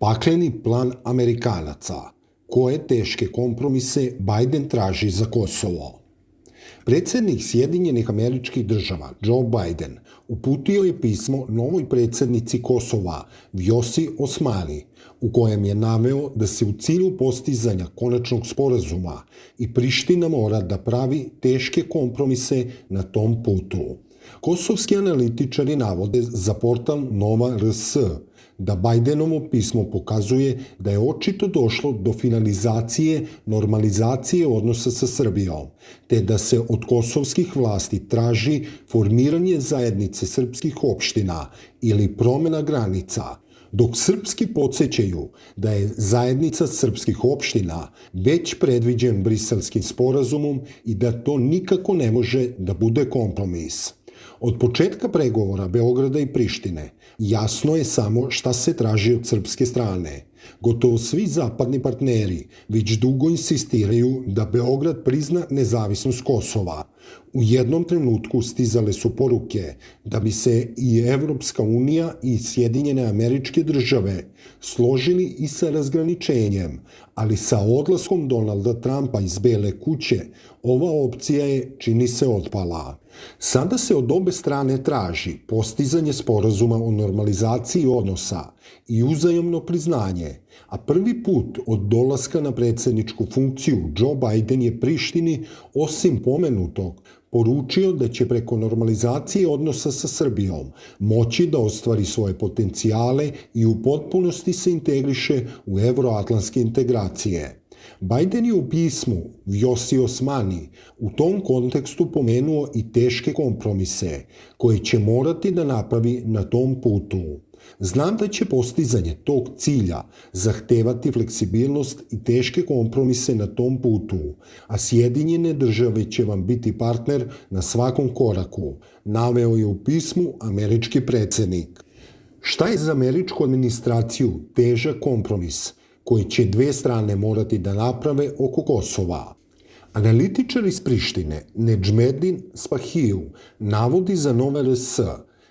Pakleni plan Amerikanaca. Koje teške kompromise Biden traži za Kosovo? Predsjednik Sjedinjenih Američkih Država, Joe Biden, uputio je pismo novoj predsjednici Kosova, Vjosi Osmani, u kojem je naveo da se u cilju postizanja konačnog sporazuma i Priština mora da pravi teške kompromise na tom putu. Kosovski analitičari navode za portal Nova RS da Bidenovo pismo pokazuje da je očito došlo do finalizacije normalizacije odnosa sa Srbijom, te da se od kosovskih vlasti traži formiranje zajednice srpskih opština ili promjena granica, dok srpski podsjećaju da je zajednica srpskih opština već predviđen Briselskim sporazumom i da to nikako ne može da bude kompromis. Od početka pregovora Beograda i Prištine jasno je samo šta se traži od srpske strane. Gotovo svi zapadni partneri već dugo insistiraju da Beograd prizna nezavisnost Kosova. U jednom trenutku stizale su poruke da bi se i Evropska unija i Sjedinjene Američke Države složili i sa razgraničenjem, ali sa odlaskom Donalda Trumpa iz Bele kuće ova opcija je, čini se, otpala. Sada se od obe strane traži postizanje sporazuma o normalizaciji odnosa i uzajamno priznanje, a prvi put od dolaska na predsjedničku funkciju Joe Biden je Prištini, osim pomenutog, poručio da će preko normalizacije odnosa sa Srbijom moći da ostvari svoje potencijale i u potpunosti se integriše u evroatlantske integracije. Biden je u pismu Vjosi Osmani u tom kontekstu pomenuo i teške kompromise koje će morati da napravi na tom putu. Znam da će postizanje tog cilja zahtevati fleksibilnost i teške kompromise na tom putu, a Sjedinjene Države će vam biti partner na svakom koraku, naveo je u pismu američki predsjednik. Šta je za američku administraciju težak kompromis koji će dve strane morati da naprave oko Kosova? Analitičar iz Prištine Nedžmedin Spahiju navodi za Nova RS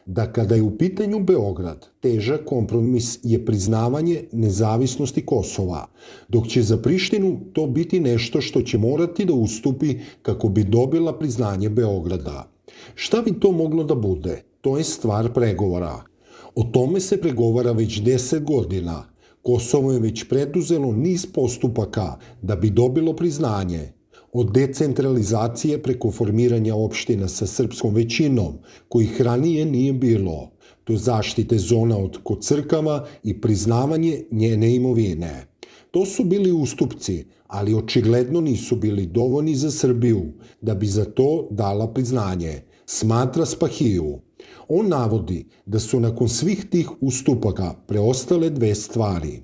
da kada je u pitanju Beograd, težak kompromis je priznavanje nezavisnosti Kosova, dok će za Prištinu to biti nešto što će morati da ustupi kako bi dobila priznanje Beograda. Šta bi to moglo da bude? To je stvar pregovora. O tome se pregovara već 10 godina. Kosovo je već preduzelo niz postupaka da bi dobilo priznanje. Od decentralizacije preko formiranja opština sa srpskom većinom, kojih ranije nije bilo, do zaštite zona kod crkava i priznavanje njene imovine. To su bili ustupci, ali očigledno nisu bili dovoljni za Srbiju da bi za to dala priznanje, smatra Spahiju. On navodi da su nakon svih tih ustupaka preostale dve stvari.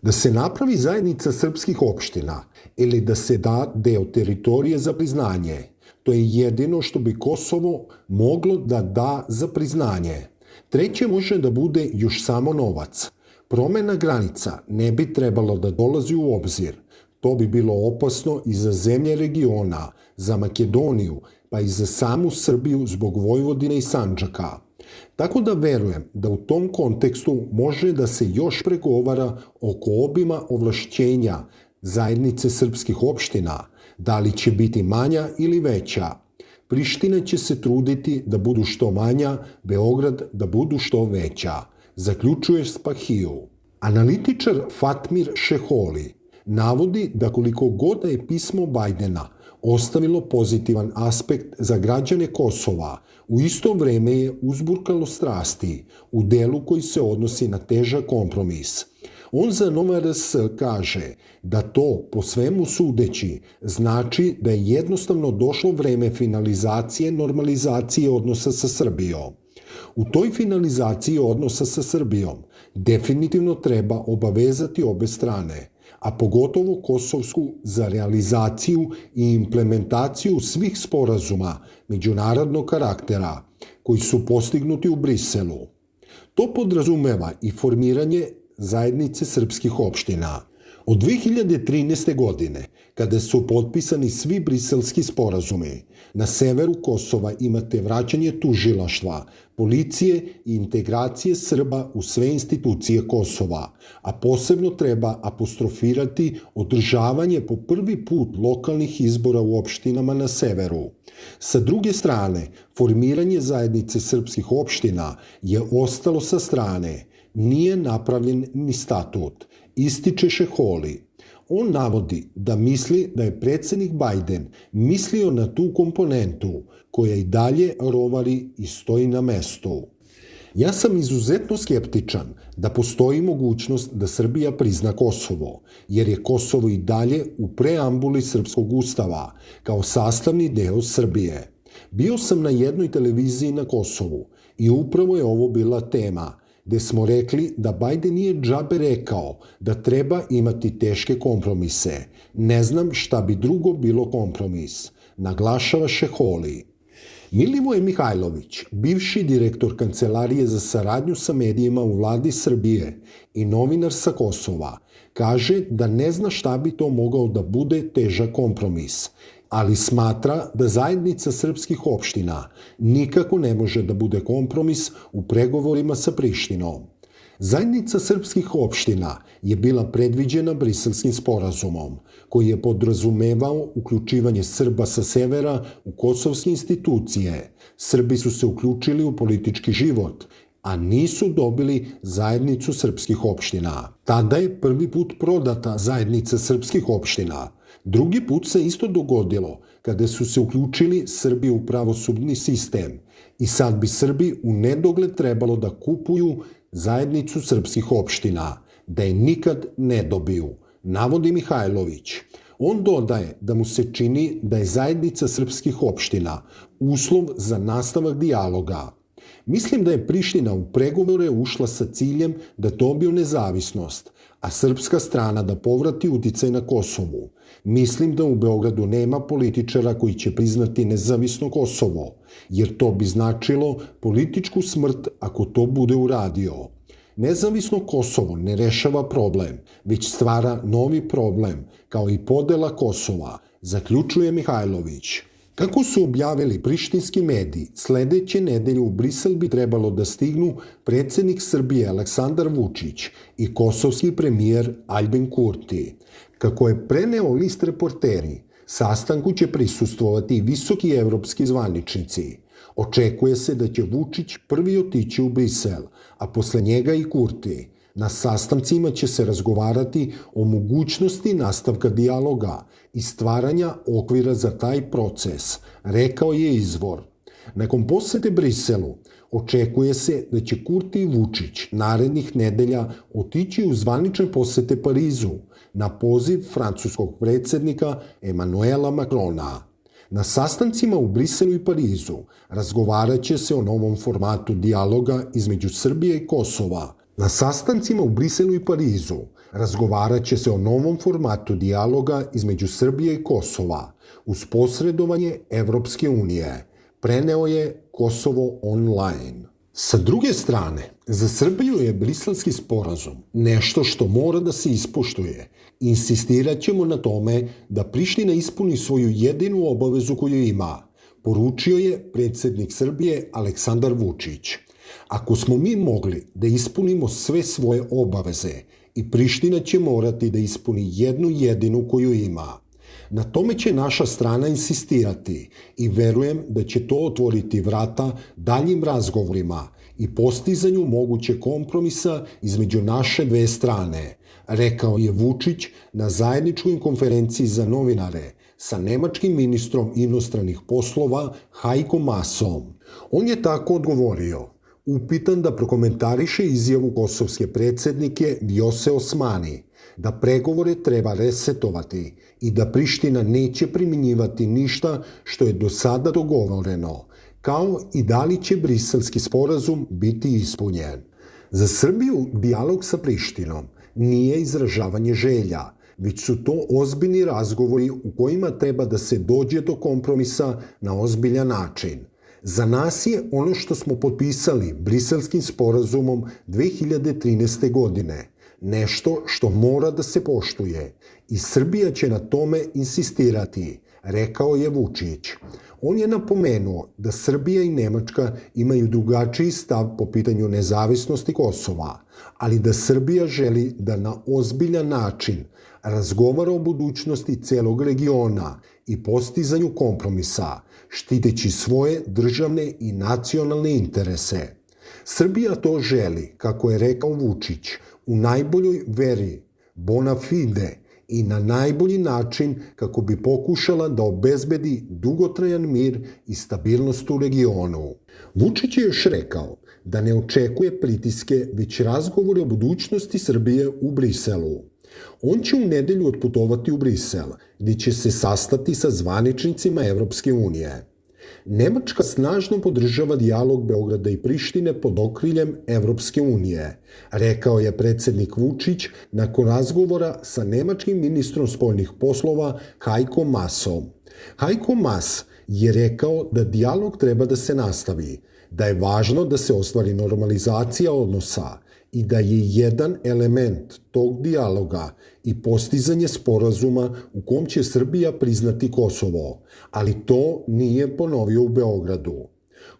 Da se napravi zajednica srpskih opština ili da se da deo teritorije za priznanje. To je jedino što bi Kosovo moglo da da za priznanje. Treće može da bude još samo novac. Promjena granica ne bi trebalo da dolazi u obzir. To bi bilo opasno i za zemlje regiona, za Makedoniju, pa i za samu Srbiju zbog Vojvodine i Sandžaka. Tako da verujem da u tom kontekstu može da se još pregovara oko obima ovlašćenja zajednice srpskih opština, da li će biti manja ili veća. Priština će se truditi da budu što manja, Beograd da budu što veća, zaključuje Spahiju. Analitičar Fatmir Šeholi navodi da koliko god da je pismo Bidena ostavilo pozitivan aspekt za građane Kosova, u isto vreme je uzburkalo strasti u delu koji se odnosi na težak kompromis. On za Nova RS kaže da to, po svemu sudeći, znači da je jednostavno došlo vreme finalizacije normalizacije odnosa sa Srbijom. U toj finalizaciji odnosa sa Srbijom definitivno treba obavezati obe strane, a pogotovo kosovsku za realizaciju i implementaciju svih sporazuma međunarodnog karaktera koji su postignuti u Briselu. To podrazumeva i formiranje zajednice srpskih opština. Od 2013. godine, kada su potpisani svi briselski sporazumi, na severu Kosova imate vraćanje tužilaštva, policije i integracije Srba u sve institucije Kosova, a posebno treba apostrofirati održavanje po prvi put lokalnih izbora u opštinama na severu. Sa druge strane, formiranje zajednice srpskih opština je ostalo sa strane. Nije napravljen ni statut, ističe Šeholi. On navodi da misli da je predsjednik Biden mislio na tu komponentu koja i dalje rovari i stoji na mestu. Ja sam izuzetno skeptičan da postoji mogućnost da Srbija prizna Kosovo, jer je Kosovo i dalje u preambuli srpskog ustava, kao sastavni deo Srbije. Bio sam na jednoj televiziji na Kosovu i upravo je ovo bila tema, gde smo rekli da Biden nije džabe rekao da treba imati teške kompromise. Ne znam šta bi drugo bilo kompromis, naglašava Šeholi. Milivoje Mihajlović, bivši direktor Kancelarije za saradnju sa medijima u vladi Srbije i novinar sa Kosova, kaže da ne zna šta bi to mogao da bude težak kompromis, ali smatra da zajednica srpskih opština nikako ne može da bude kompromis u pregovorima sa Prištinom. Zajednica srpskih opština je bila predviđena Briselskim sporazumom, koji je podrazumevao uključivanje Srba sa severa u kosovske institucije. Srbi su se uključili u politički život, a nisu dobili zajednicu srpskih opština. Tada je prvi put prodata zajednica srpskih opština. Drugi put se isto dogodilo kada su se uključili Srbi u pravosudni sistem i sad bi Srbi u nedogled trebalo da kupuju zajednicu srpskih opština, da je nikad ne dobiju, navodi Mihajlović. On dodaje da mu se čini da je zajednica srpskih opština uslov za nastavak dijaloga. Mislim da je Priština u pregovore ušla sa ciljem da dobiju nezavisnost, a srpska strana da povrati uticaj na Kosovu. Mislim da u Beogradu nema političara koji će priznati nezavisno Kosovo, jer to bi značilo političku smrt ako to bude uradio. Nezavisno Kosovo ne rešava problem, već stvara novi problem, kao i podela Kosova, zaključuje Mihajlović. Kako su objavili prištinski mediji, sledeće nedelje u Brisel bi trebalo da stignu predsjednik Srbije Aleksandar Vučić i kosovski premijer Aljbin Kurti. Kako je preneo list Reporteri, sastanku će prisustvovati visoki evropski zvaničnici. Očekuje se da će Vučić prvi otići u Brisel, a posle njega i Kurti. Na sastancima će se razgovarati o mogućnosti nastavka dijaloga i stvaranja okvira za taj proces, rekao je izvor. Nakon posete Briselu, očekuje se da će Kurti i Vučić narednih nedelja otići u zvanične posete Parizu na poziv francuskog predsjednika Emanuela Macrona. Na sastancima u Briselu i Parizu razgovarat će se o novom formatu dijaloga između Srbije i Kosova. Na sastancima u Briselu i Parizu razgovarat će se o novom formatu dijaloga između Srbije i Kosova uz posredovanje Evropske unije, preneo je Kosovo online. Sa druge strane, za Srbiju je Briselski sporazum nešto što mora da se ispoštuje. Insistirat ćemo na tome da Priština ispuni svoju jedinu obavezu koju ima, poručio je predsjednik Srbije Aleksandar Vučić. Ako smo mi mogli da ispunimo sve svoje obaveze, i Priština će morati da ispuni jednu jedinu koju ima. Na tome će naša strana insistirati i verujem da će to otvoriti vrata daljim razgovorima i postizanju mogućeg kompromisa između naše dve strane, rekao je Vučić na zajedničkoj konferenciji za novinare sa nemačkim ministrom inostranih poslova Heiko Maasom. On je tako odgovorio: upitan da prokomentariše izjavu kosovske predsjednike Vjose Osmani, da pregovore treba resetovati i da Priština neće primjenjivati ništa što je do sada dogovoreno, kao i da li će Briselski sporazum biti ispunjen. Za Srbiju dijalog sa Prištinom nije izražavanje želja, već su to ozbiljni razgovori u kojima treba da se dođe do kompromisa na ozbiljan način. Za nas je ono što smo potpisali Briselskim sporazumom 2013. godine nešto što mora da se poštuje i Srbija će na tome insistirati, rekao je Vučić. On je napomenuo da Srbija i Nemačka imaju drugačiji stav po pitanju nezavisnosti Kosova, ali da Srbija želi da na ozbiljan način razgovara o budućnosti celog regiona i postizanju kompromisa, štiteći svoje državne i nacionalne interese. Srbija to želi, kako je rekao Vučić, u najboljoj veri, bona fide, i na najbolji način kako bi pokušala da obezbedi dugotrajan mir i stabilnost u regionu. Vučić je još rekao da ne očekuje pritiske, već razgovore o budućnosti Srbije u Briselu. On će u nedelju otputovati u Brisel, gdje će se sastati sa zvaničnicima Evropske unije. Nemačka snažno podržava dijalog Beograda i Prištine pod okriljem Evropske unije, rekao je predsjednik Vučić nakon razgovora sa nemačkim ministrom spoljnih poslova Heiko Maasom. Heiko Maas je rekao da dijalog treba da se nastavi, da je važno da se ostvari normalizacija odnosa i da je jedan element tog dijaloga i postizanje sporazuma u kom će Srbija priznati Kosovo, ali to nije ponovio u Beogradu.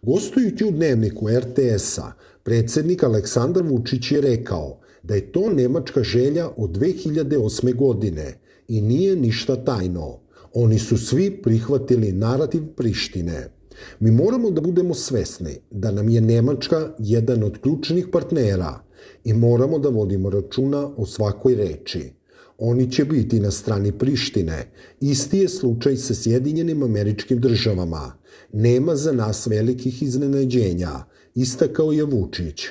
Gostujući u dnevniku RTS-a, predsjednik Aleksandar Vučić je rekao da je to nemačka želja od 2008. godine i nije ništa tajno. Oni su svi prihvatili narativ Prištine. Mi moramo da budemo svesni da nam je Nemačka jedan od ključnih partnera i moramo da vodimo računa o svakoj reči. Oni će biti na strani Prištine. Isti je slučaj sa Sjedinjenim Američkim Državama. Nema za nas velikih iznenađenja, istakao je Vučić.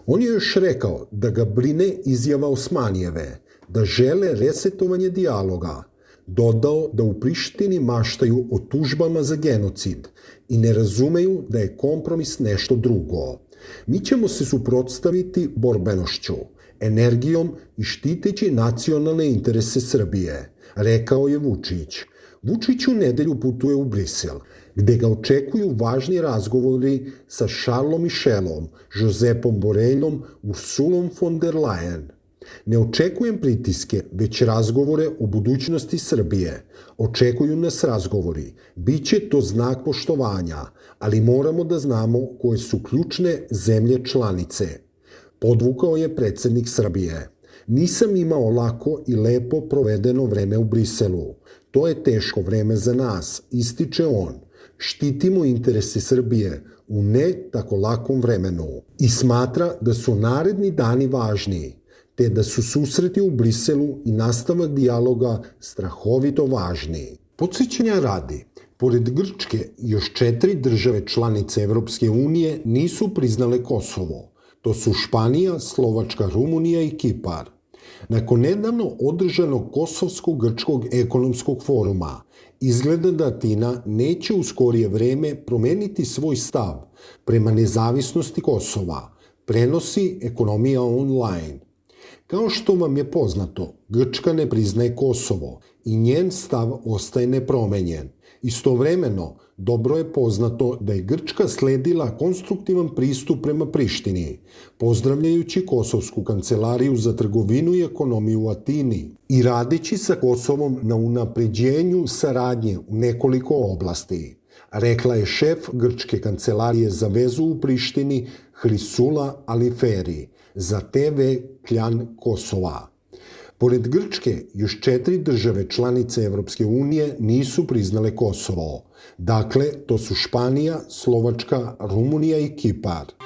On je još rekao da ga brine izjava Osmanijeve, da žele resetovanje dijaloga. Dodao da u Prištini maštaju o tužbama za genocid i ne razumeju da je kompromis nešto drugo. Mi ćemo se suprotstaviti borbenošću, energijom i štiteći nacionalne interese Srbije, rekao je Vučić. Vučić u nedelju putuje u Brisel, gde ga očekuju važni razgovori sa Charlesom Michelom, Josepom Borelom, Ursulom von der Leyen. Ne očekujem pritiske, već razgovore o budućnosti Srbije. Očekuju nas razgovori. Biće to znak poštovanja, ali moramo da znamo koje su ključne zemlje članice. Podvukao je predsjednik Srbije. Nisam imao lako i lepo provedeno vreme u Briselu. To je teško vreme za nas, ističe on. Štitimo interese Srbije u ne tako lakom vremenu i smatra da su naredni dani važniji, te da su susreti u Briselu i nastavak dijaloga strahovito važni. Podsjećanja radi, pored Grčke, još 4 države članice Evropske unije nisu priznale Kosovo. To su Španija, Slovačka, Rumunija i Kipar. Nakon nedavno održanog Kosovsko-grčkog ekonomskog foruma, izgleda da Atina neće u skorije vreme promeniti svoj stav prema nezavisnosti Kosova, prenosi Ekonomija online. Kao što vam je poznato, Grčka ne priznaje Kosovo i njen stav ostaje nepromenjen. Istovremeno, dobro je poznato da je Grčka sledila konstruktivan pristup prema Prištini, pozdravljajući Kosovsku kancelariju za trgovinu i ekonomiju u Atini i radeći sa Kosovom na unapređenju saradnje u nekoliko oblasti, rekla je šef Grčke kancelarije za vezu u Prištini Hrisula Aliferi za TV Kljan Kosova. Pored Grčke, još 4 države članice Evropske unije nisu priznale Kosovo. Dakle, to su Španija, Slovačka, Rumunija i Kipar.